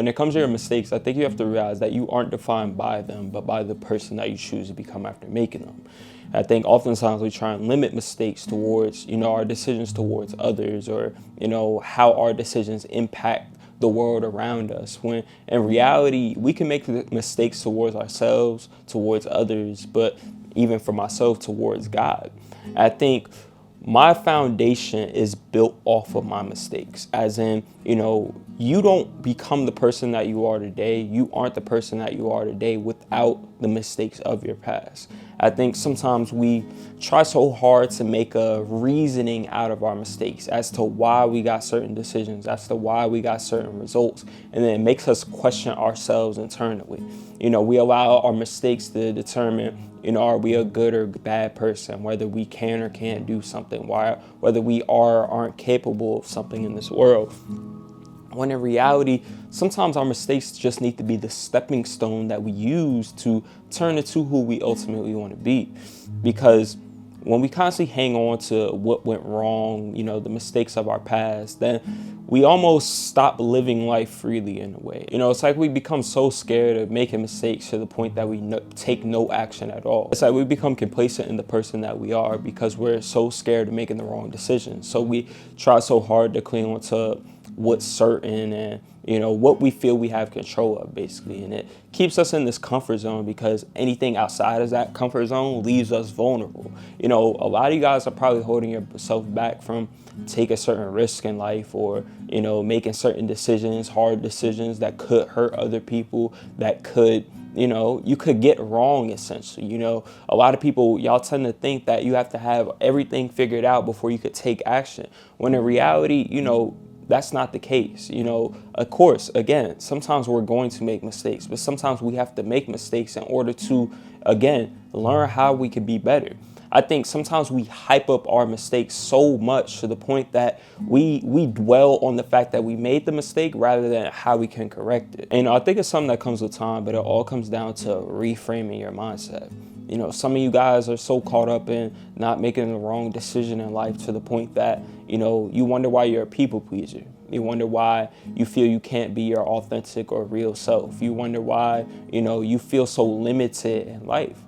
when it comes to your mistakes, I think you have to realize that you aren't defined by them, but by the person that you choose to become after making them. I think oftentimes we try and limit mistakes towards, our decisions towards others, or, how our decisions impact the world around us, when in reality we can make mistakes towards ourselves, towards others, but even for myself, towards God. I think my foundation is built off of my mistakes, as in, you don't become the person that you are today. You aren't the person that you are today without the mistakes of your past. I think sometimes we try so hard to make a reasoning out of our mistakes as to why we got certain decisions, as to why we got certain results, and then it makes us question ourselves internally. We allow our mistakes to determine, are we a good or bad person, whether we can or can't do something, whether we are or aren't capable of something in this world. When in reality, sometimes our mistakes just need to be the stepping stone that we use to turn into who we ultimately want to be. Because when we constantly hang on to what went wrong, the mistakes of our past, then we almost stop living life freely in a way. It's like we become so scared of making mistakes to the point that we take no action at all. It's like we become complacent in the person that we are because we're so scared of making the wrong decisions. So we try so hard to cling on to what's certain and what we feel we have control of, basically. And it keeps us in this comfort zone because anything outside of that comfort zone leaves us vulnerable. A lot of you guys are probably holding yourself back from taking certain risks in life, or making certain decisions, hard decisions that could hurt other people, that could you could get wrong, essentially. A lot of people, y'all tend to think that you have to have everything figured out before you could take action, when in reality, that's not the case. Of course, again, sometimes we're going to make mistakes, but sometimes we have to make mistakes in order to, again, learn how we can be better. I think sometimes we hype up our mistakes so much to the point that we dwell on the fact that we made the mistake rather than how we can correct it. And I think it's something that comes with time, but it all comes down to reframing your mindset. Some of you guys are so caught up in not making the wrong decision in life to the point that, you wonder why you're a people pleaser. You wonder why you feel you can't be your authentic or real self. You wonder why, you feel so limited in life.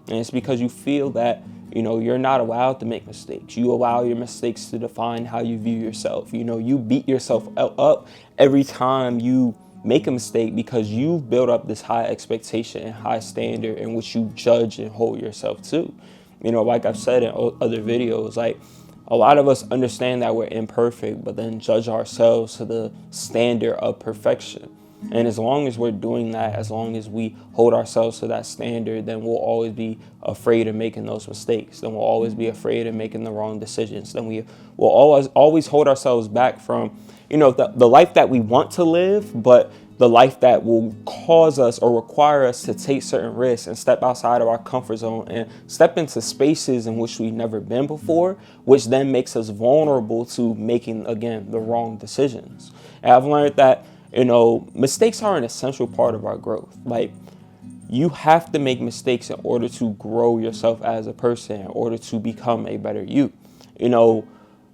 And it's because you feel that, you're not allowed to make mistakes. You allow your mistakes to define how you view yourself. You beat yourself up every time you make a mistake because you've built up this high expectation and high standard in which you judge and hold yourself to. Like I've said in other videos, like a lot of us understand that we're imperfect, but then judge ourselves to the standard of perfection. And as long as we're doing that, as long as we hold ourselves to that standard, then we'll always be afraid of making those mistakes. Then we'll always be afraid of making the wrong decisions. Then we will always hold ourselves back from, the life that we want to live, but the life that will cause us or require us to take certain risks and step outside of our comfort zone and step into spaces in which we've never been before, which then makes us vulnerable to making, again, the wrong decisions. And I've learned that, mistakes are an essential part of our growth. Like, you have to make mistakes in order to grow yourself as a person, in order to become a better you.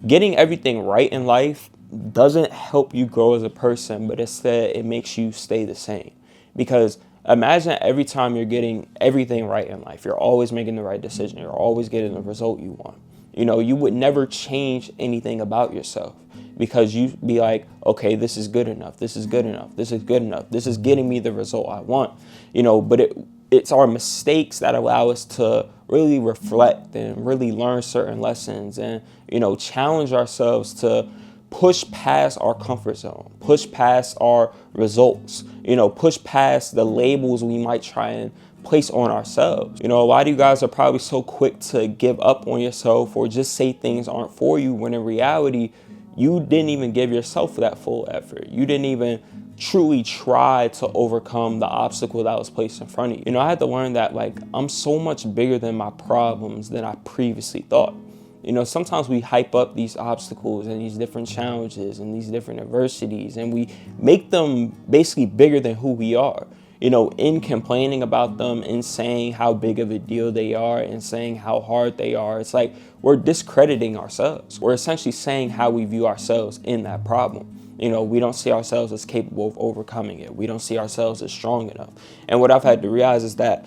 Getting everything right in life doesn't help you grow as a person, but instead it makes you stay the same. Because imagine every time you're getting everything right in life, you're always making the right decision, you're always getting the result you want. You would never change anything about yourself because you be like, okay, this is good enough. This is good enough. This is good enough. This is getting me the result I want. But it's our mistakes that allow us to really reflect and really learn certain lessons and, challenge ourselves to push past our comfort zone, push past our results, push past the labels we might try and place on ourselves. A lot of you guys are probably so quick to give up on yourself or just say things aren't for you, when in reality, you didn't even give yourself that full effort. You didn't even truly try to overcome the obstacle that was placed in front of you. I had to learn that, I'm so much bigger than my problems than I previously thought. Sometimes we hype up these obstacles and these different challenges and these different adversities, and we make them basically bigger than who we are. In complaining about them, in saying how big of a deal they are, and saying how hard they are, it's like we're discrediting ourselves. We're essentially saying how we view ourselves in that problem. We don't see ourselves as capable of overcoming it. We don't see ourselves as strong enough. And what I've had to realize is that,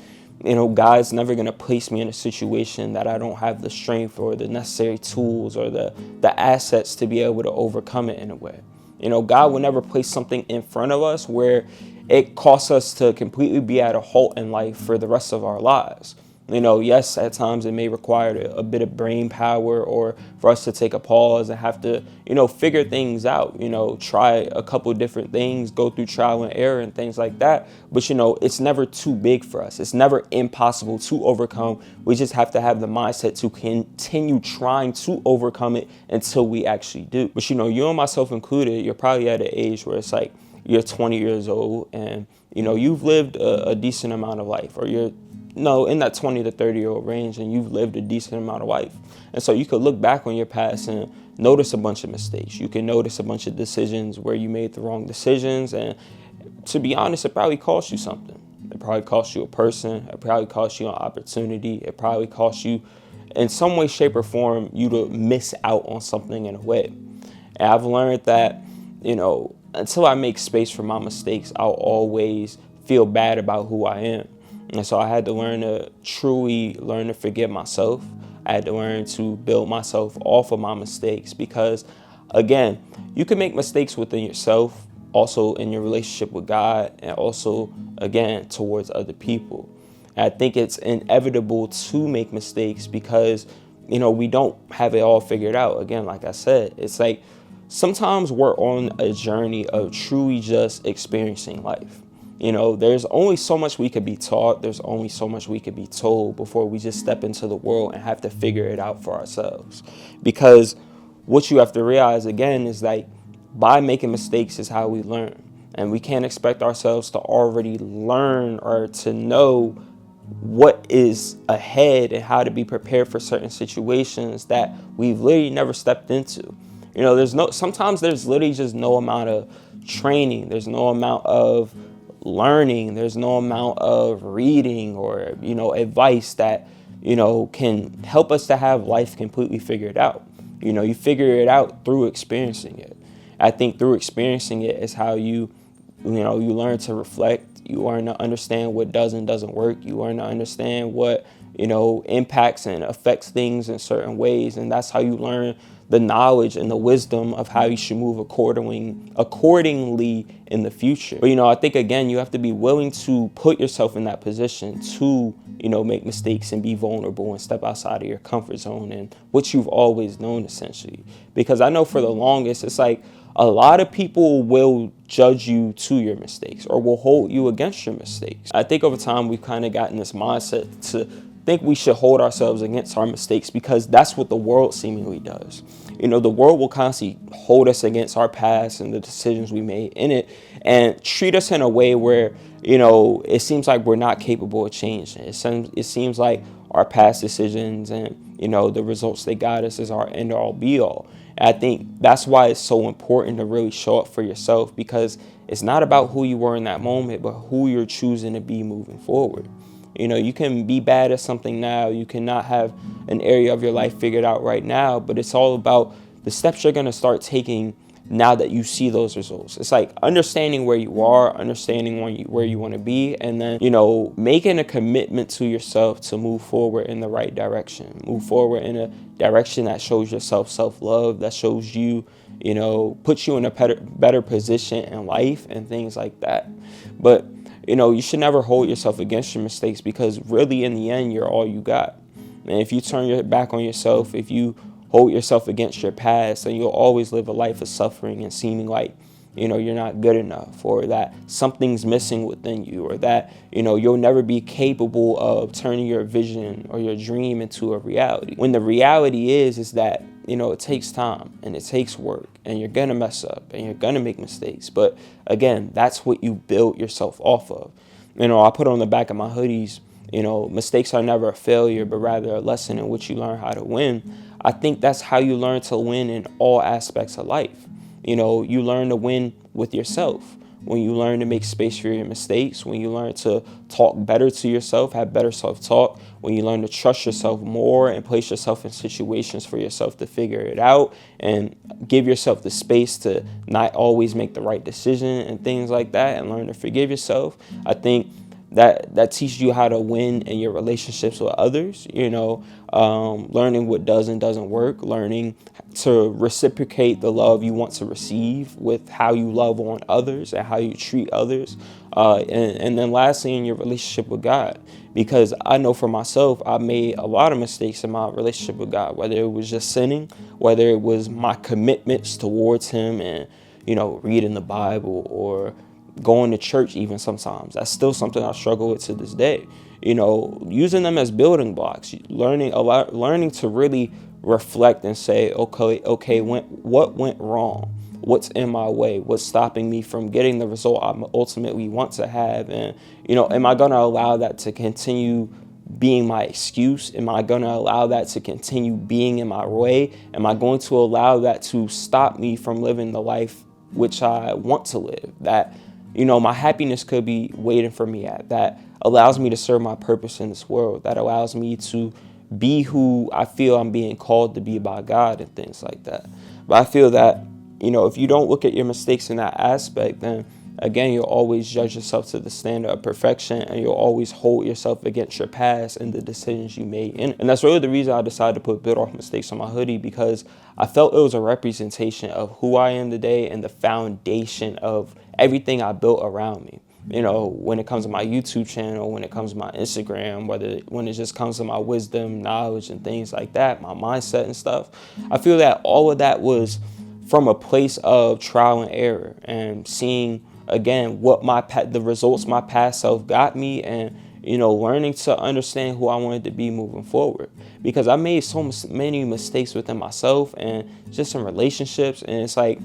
God's never going to place me in a situation that I don't have the strength or the necessary tools or the assets to be able to overcome it in a way. God will never place something in front of us where it costs us to completely be at a halt in life for the rest of our lives. Yes, at times it may require a bit of brain power or for us to take a pause and have to, figure things out, try a couple different things, go through trial and error and things like that. But, it's never too big for us. It's never impossible to overcome. We just have to have the mindset to continue trying to overcome it until we actually do. But, you and myself included, you're probably at an age where it's like you're 20 years old and, you've lived a decent amount of life, or in that 20 to 30-year-old range, and you've lived a decent amount of life. And so you could look back on your past and notice a bunch of mistakes. You can notice a bunch of decisions where you made the wrong decisions. And to be honest, it probably cost you something. It probably cost you a person. It probably cost you an opportunity. It probably cost you, in some way, shape, or form, you to miss out on something in a way. And I've learned that, until I make space for my mistakes, I'll always feel bad about who I am. And so I had to learn to forgive myself. I had to learn to build myself off of my mistakes because, again, you can make mistakes within yourself, also in your relationship with God, and also, again, towards other people. And I think it's inevitable to make mistakes because, we don't have it all figured out. Again, like I said, it's like sometimes we're on a journey of truly just experiencing life. There's only so much we could be taught. There's only so much we could be told before we just step into the world and have to figure it out for ourselves. Because what you have to realize, again, is like by making mistakes is how we learn. And we can't expect ourselves to already learn or to know what is ahead and how to be prepared for certain situations that we've literally never stepped into. Sometimes there's literally just no amount of training. There's no amount of learning, there's no amount of reading or advice that can help us to have life completely figured out. You figure it out through experiencing it. I think through experiencing it is how you learn to reflect. You learn to understand what does and doesn't work. You learn to understand what impacts and affects things in certain ways, and that's how you learn the knowledge and the wisdom of how you should move accordingly in the future. But, I think, again, you have to be willing to put yourself in that position to, make mistakes and be vulnerable and step outside of your comfort zone and what you've always known, essentially. Because I know for the longest, it's like a lot of people will judge you to your mistakes or will hold you against your mistakes. I think over time, we've kind of gotten this mindset to think we should hold ourselves against our mistakes because that's what the world seemingly does. The world will constantly hold us against our past and the decisions we made in it and treat us in a way where, it seems like we're not capable of changing. It seems like our past decisions and, the results they got us is our end all be all. And I think that's why it's so important to really show up for yourself because it's not about who you were in that moment, but who you're choosing to be moving forward. You can be bad at something now. You cannot have an area of your life figured out right now, but it's all about the steps you're going to start taking now that you see those results. It's like understanding where you are, understanding where you want to be, and then, making a commitment to yourself to move forward in the right direction. Move forward in a direction that shows yourself self-love, that shows you, puts you in a better position in life and things like that. But you should never hold yourself against your mistakes because really in the end, you're all you got. And if you turn your back on yourself, if you hold yourself against your past, then you'll always live a life of suffering and seeming like, you're not good enough or that something's missing within you or that, you'll never be capable of turning your vision or your dream into a reality. When the reality is that, it takes time and it takes work and you're going to mess up and you're going to make mistakes. But again, that's what you build yourself off of. I put on the back of my hoodies, mistakes are never a failure, but rather a lesson in which you learn how to win. I think that's how you learn to win in all aspects of life. You learn to win with yourself. when you learn to make space for your mistakes, when you learn to talk better to yourself, have better self-talk, when you learn to trust yourself more and place yourself in situations for yourself to figure it out and give yourself the space to not always make the right decision and things like that, and learn to forgive yourself, I think that teaches you how to win in your relationships with others, learning what does and doesn't work, learning to reciprocate the love you want to receive with how you love on others and how you treat others. And then lastly, in your relationship with God, because I know for myself, I made a lot of mistakes in my relationship with God, whether it was just sinning, whether it was my commitments towards him and, reading the Bible or going to church even sometimes. That's still something I struggle with to this day. Using them as building blocks, learning to really reflect and say, okay, what went wrong? What's in my way? What's stopping me from getting the result I ultimately want to have? And, am I going to allow that to continue being my excuse? Am I going to allow that to continue being in my way? Am I going to allow that to stop me from living the life which I want to live? That my happiness could be waiting for me that allows me to serve my purpose in this world, that allows me to be who I feel I'm being called to be by God and things like that. But I feel that, if you don't look at your mistakes in that aspect, then again, you'll always judge yourself to the standard of perfection, and you'll always hold yourself against your past and the decisions you made. And that's really the reason I decided to put Build Off Mistakes on my hoodie, because I felt it was a representation of who I am today and the foundation of everything I built around me. When it comes to my YouTube channel, when it comes to my Instagram, when it just comes to my wisdom, knowledge, and things like that, my mindset and stuff, I feel that all of that was from a place of trial and error and seeing, again, what the results my past self got me, and learning to understand who I wanted to be moving forward. Because I made so many mistakes within myself and just in relationships, and it's like,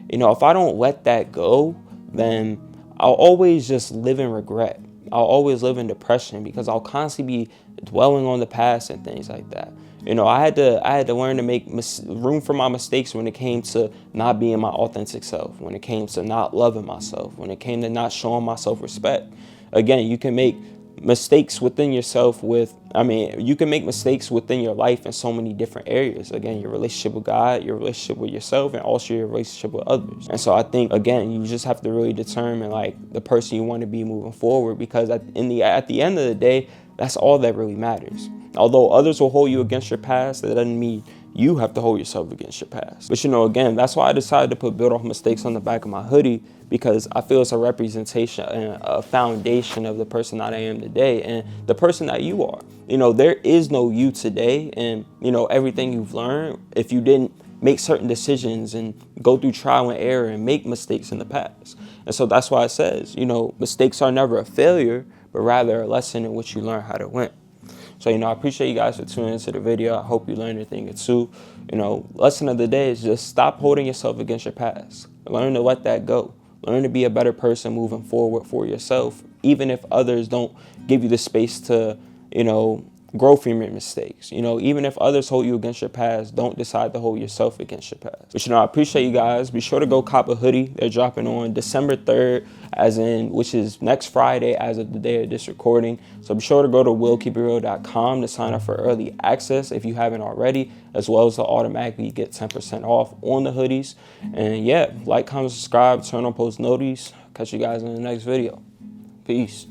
if I don't let that go, then I'll always just live in regret. I'll always live in depression because I'll constantly be dwelling on the past and things like that. I had to learn to make room for my mistakes when it came to not being my authentic self, when it came to not loving myself, when it came to not showing myself respect. Again, you can make mistakes within yourself you can make mistakes within your life in so many different areas. Again, your relationship with God, your relationship with yourself, and also your relationship with others. And so I think, again, you just have to really determine the person you want to be moving forward, because at the end of the day, that's all that really matters. Although others will hold you against your past, that doesn't mean you have to hold yourself against your past. But again, that's why I decided to put Build Off Mistakes on the back of my hoodie, because I feel it's a representation and a foundation of the person that I am today and the person that you are. There is no you today, and everything you've learned if you didn't make certain decisions and go through trial and error and make mistakes in the past. And so that's why it says, mistakes are never a failure, but rather a lesson in which you learn how to win. So, I appreciate you guys for tuning into the video. I hope you learned anything or two. Lesson of the day is just stop holding yourself against your past. Learn to let that go. Learn to be a better person moving forward for yourself, even if others don't give you the space to, grow from your mistakes. Even if others hold you against your past, don't decide to hold yourself against your past. But, I appreciate you guys. Be sure to go cop a hoodie. They're dropping on December 3rd, which is next Friday as of the day of this recording. So be sure to go to willkeepitreal.com to sign up for early access if you haven't already, as well as to automatically get 10% off on the hoodies. And yeah, like, comment, subscribe, turn on post notices. Catch you guys in the next video. Peace.